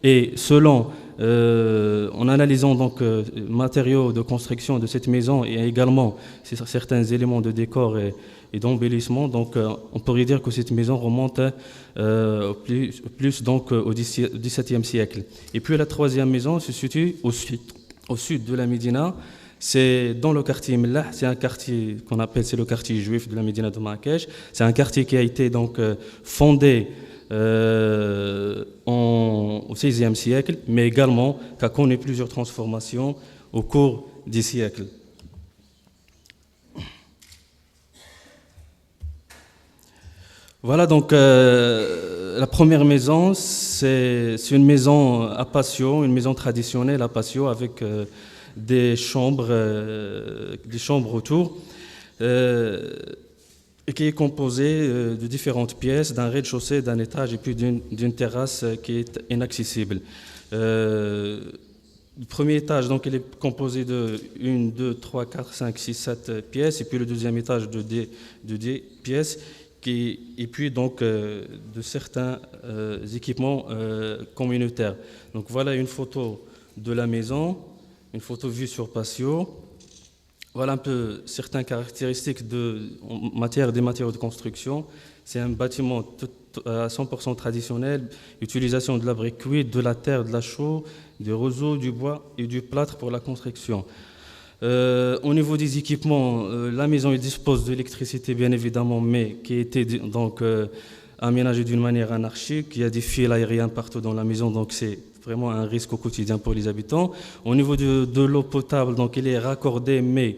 Et en analysant donc matériaux de construction de cette maison et également certains éléments de décor et d'embellissement, donc on pourrait dire que cette maison remonte plus donc au XVIIe siècle. Et puis la troisième maison se situe au sud de la Médina. C'est dans le quartier Mellah, c'est un quartier qu'on appelle, c'est le quartier juif de la Médina de Marrakech. C'est un quartier qui a été donc fondé au XVIe siècle, mais également qui a connu plusieurs transformations au cours des siècles. Voilà donc la première maison, c'est une maison à patio, une maison traditionnelle à patio avec des chambres autour, et qui est composée de différentes pièces, d'un rez-de-chaussée, d'un étage et puis d'une terrasse qui est inaccessible. Le premier étage, donc, il est composé de 1, 2, 3, 4, 5, 6, 7 pièces, et puis le deuxième étage de 10 pièces, et puis donc de certains équipements communautaires. Donc voilà une photo de la maison, une photo vue sur patio. Voilà un peu certaines caractéristiques en matière des matériaux de construction. C'est un bâtiment à 100% traditionnel, utilisation de la brique cuite, de la terre, de la chaux, des roseaux, du bois et du plâtre pour la construction. Au niveau des équipements, la maison dispose d'électricité bien évidemment, mais qui a été donc aménagée d'une manière anarchique. Il y a des fils aériens partout dans la maison, donc c'est vraiment un risque au quotidien pour les habitants. Au niveau de l'eau potable, donc elle est raccordée, mais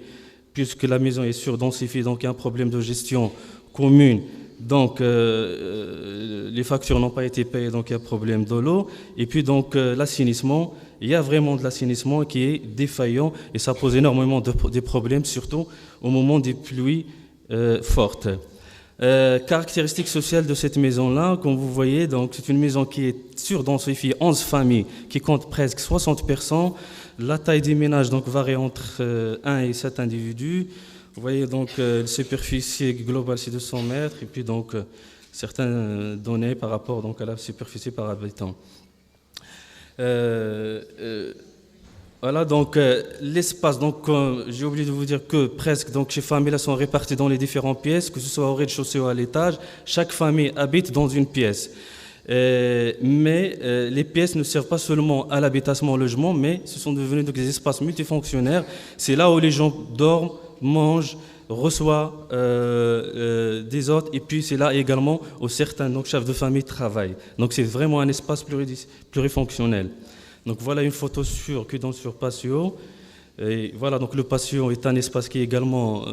puisque la maison est surdensifiée, donc il y a un problème de gestion commune. Donc les factures n'ont pas été payées, donc il y a un problème de l'eau. Et puis donc l'assainissement, il y a vraiment de l'assainissement qui est défaillant et ça pose énormément de problèmes, surtout au moment des pluies fortes. Caractéristiques sociales de cette maison-là, comme vous voyez, donc c'est une maison qui est surdensifiée, 11 familles, qui compte presque 60 personnes. La taille des ménages donc varie entre 1 et 7 individus. Vous voyez donc la superficie globale c'est 200 mètres et puis donc certaines données par rapport donc à la superficie par habitant. Voilà donc l'espace, donc j'ai oublié de vous dire que presque donc ces familles-là sont réparties dans les différentes pièces, que ce soit au rez-de-chaussée ou à l'étage. Chaque famille habite dans une pièce. Mais les pièces ne servent pas seulement à l'habitation, au logement, mais ce sont devenus donc des espaces multifonctionnaires. C'est là où les gens dorment, mangent, reçoivent des autres, et puis c'est là également où certains donc, chefs de famille travaillent. Donc c'est vraiment un espace plurifonctionnel. Donc voilà une photo sur patio. Et voilà, donc le patio est un espace qui est également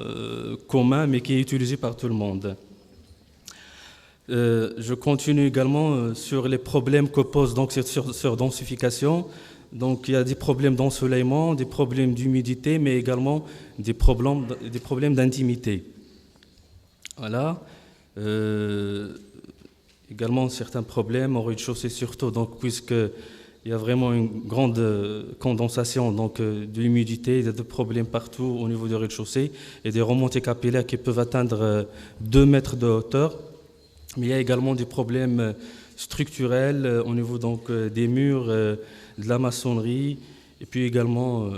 commun, mais qui est utilisé par tout le monde. Je continue également sur les problèmes que pose donc cette surdensification. Donc il y a des problèmes d'ensoleillement, des problèmes d'humidité, mais également des problèmes d'intimité. Voilà. Également certains problèmes au rez-de-chaussée surtout, donc puisque il y a vraiment une grande condensation donc, de l'humidité, il y a des problèmes partout au niveau du rez-de-chaussée et des remontées capillaires qui peuvent atteindre 2 mètres de hauteur. Mais il y a également des problèmes structurels au niveau donc, des murs, de la maçonnerie, et puis également,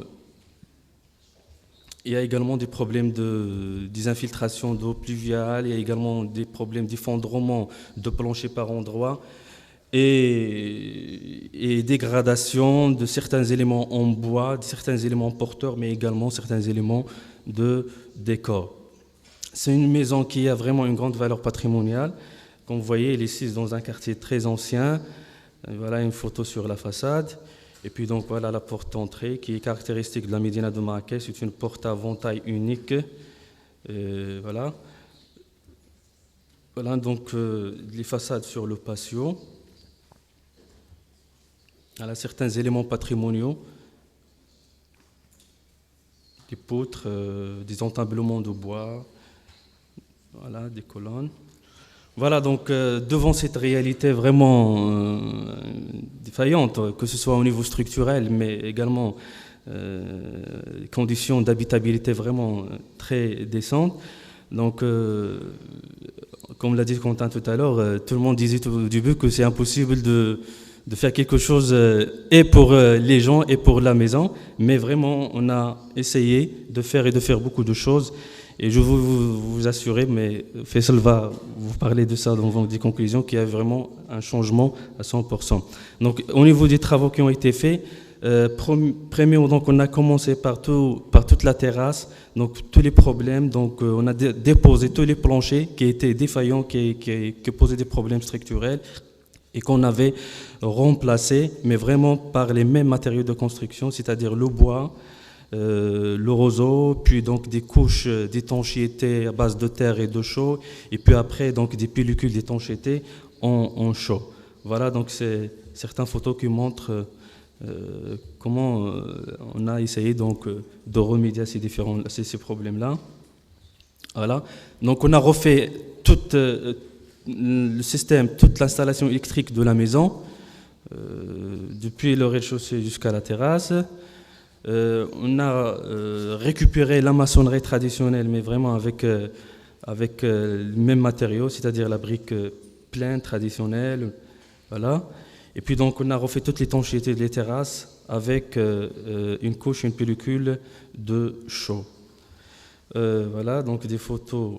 il y a également des problèmes des infiltrations d'eau pluviale, il y a également des problèmes d'effondrement de plancher par endroits, et dégradation de certains éléments en bois, de certains éléments porteurs, mais également certains éléments de décor. C'est une maison qui a vraiment une grande valeur patrimoniale. Comme vous voyez, elle est ici dans un quartier très ancien. Voilà une photo sur la façade. Et puis donc voilà la porte d'entrée qui est caractéristique de la Médina de Marrakech. C'est une porte à ventaille unique. Voilà. Voilà donc les façades sur le patio. Voilà certains éléments patrimoniaux, des poutres, des entablements de bois, voilà, des colonnes. Voilà donc devant cette réalité vraiment défaillante, que ce soit au niveau structurel, mais également conditions d'habitabilité vraiment très décentes. Donc, comme l'a dit Quentin tout à l'heure, tout le monde disait au début que c'est impossible de de faire quelque chose et pour les gens et pour la maison, mais vraiment on a essayé de faire beaucoup de choses et je veux vous assurer, mais Faisal va vous parler de ça dans des conclusions, qu'il y a vraiment un changement à 100%. Donc au niveau des travaux qui ont été faits, premièrement, donc on a commencé par toute la terrasse, donc tous les problèmes, donc on a déposé tous les planchers qui étaient défaillants, qui posaient des problèmes structurels et qu'on avait remplacés, mais vraiment par les mêmes matériaux de construction, c'est-à-dire le bois, le roseau, puis donc des couches d'étanchéité à base de terre et de chaux, et puis après donc des pellicules d'étanchéité en chaux. Voilà, donc c'est certaines photos qui montrent comment on a essayé donc de remédier à ces problèmes-là. Voilà. Donc on a refait tout le système, toute l'installation électrique de la maison, depuis le rez-de-chaussée jusqu'à la terrasse. On a récupéré la maçonnerie traditionnelle, mais vraiment avec le même matériau, c'est-à-dire la brique pleine traditionnelle. Voilà. Et puis donc on a refait toute l'étanchéité des terrasses avec une couche, une pellicule de chaux. Voilà, donc des photos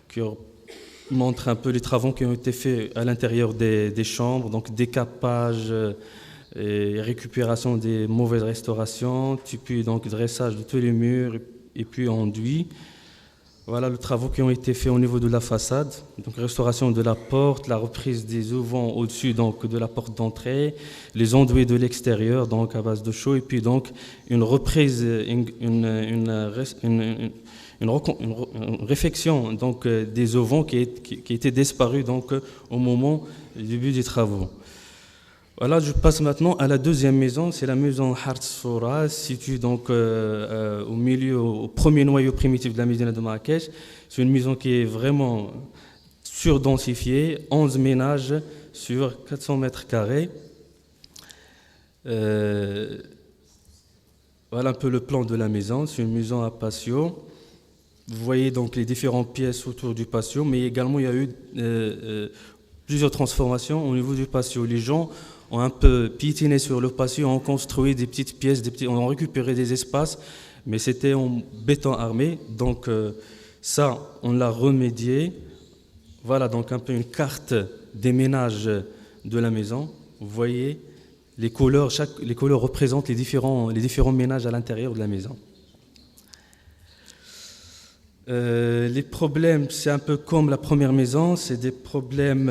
qui montrent un peu les travaux qui ont été faits à l'intérieur des chambres, donc décapage et récupération des mauvaises restaurations, puis donc dressage de tous les murs et puis enduit. Voilà les travaux qui ont été faits au niveau de la façade, donc restauration de la porte, la reprise des auvents au-dessus donc de la porte d'entrée, les enduits de l'extérieur donc à base de chaux, et puis donc une reprise, une réfection donc des auvents qui étaient disparus donc au moment du début des travaux. Voilà, je passe maintenant à la deuxième maison, c'est la maison Hart Soura, située donc au milieu, au premier noyau primitif de la Médina de Marrakech. C'est une maison qui est vraiment surdensifiée, 11 ménages sur 400 mètres carrés. Voilà un peu le plan de la maison, c'est une maison à patio. Vous voyez donc les différentes pièces autour du patio, mais également il y a eu plusieurs transformations au niveau du patio. Les gens ont un peu piétiné sur le patio, ont construit des petites pièces, ont récupéré des espaces, mais c'était en béton armé. Donc ça, on l'a remédié. Voilà donc un peu une carte des ménages de la maison. Vous voyez, les couleurs représentent les différents ménages à l'intérieur de la maison. Les problèmes, c'est un peu comme la première maison, c'est des problèmes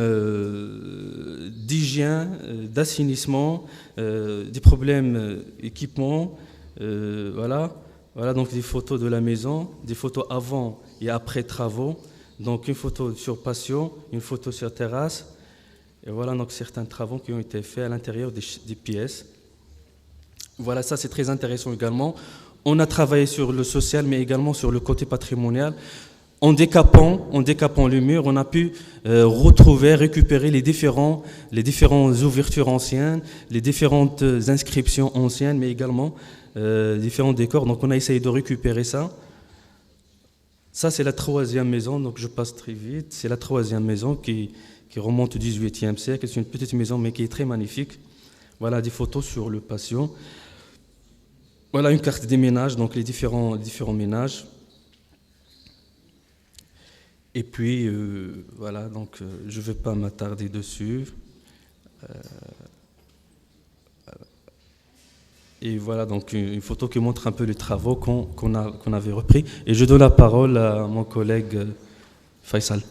d'hygiène, d'assainissement, des problèmes équipement, voilà donc des photos de la maison, des photos avant et après travaux, donc une photo sur patio, une photo sur terrasse, et voilà donc certains travaux qui ont été faits à l'intérieur des pièces. Voilà, ça c'est très intéressant également. On a travaillé sur le social, mais également sur le côté patrimonial. En décapant le mur, on a pu récupérer les différentes ouvertures anciennes, les différentes inscriptions anciennes, mais également différents décors. Donc on a essayé de récupérer ça. Ça, c'est la troisième maison, donc je passe très vite. C'est la troisième maison qui remonte au XVIIIe siècle. C'est une petite maison, mais qui est très magnifique. Voilà des photos sur le patio. Voilà une carte des ménages, donc les différents ménages. Et puis, voilà, donc je ne vais pas m'attarder dessus. Et voilà donc une photo qui montre un peu les travaux qu'on avait repris. Et je donne la parole à mon collègue Faisal.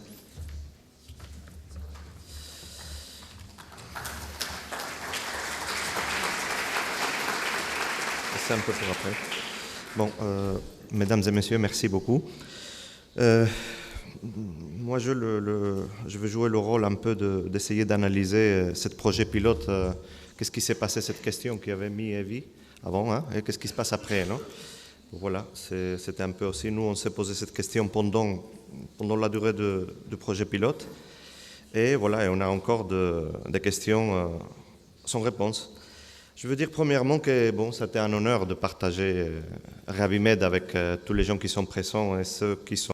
Un peu pour après. Bon, mesdames et messieurs, merci beaucoup. Moi, je vais jouer le rôle un peu d'essayer d'analyser ce projet pilote. Qu'est-ce qui s'est passé, cette question qui avait mis Evie avant, hein, et qu'est-ce qui se passe après, non? Voilà, c'était un peu aussi, nous, on s'est posé cette question pendant la durée du projet pilote. Et voilà, et on a encore des questions sans réponse. Je veux dire premièrement que bon, c'était un honneur de partager Ravimed avec tous les gens qui sont présents et ceux qui sont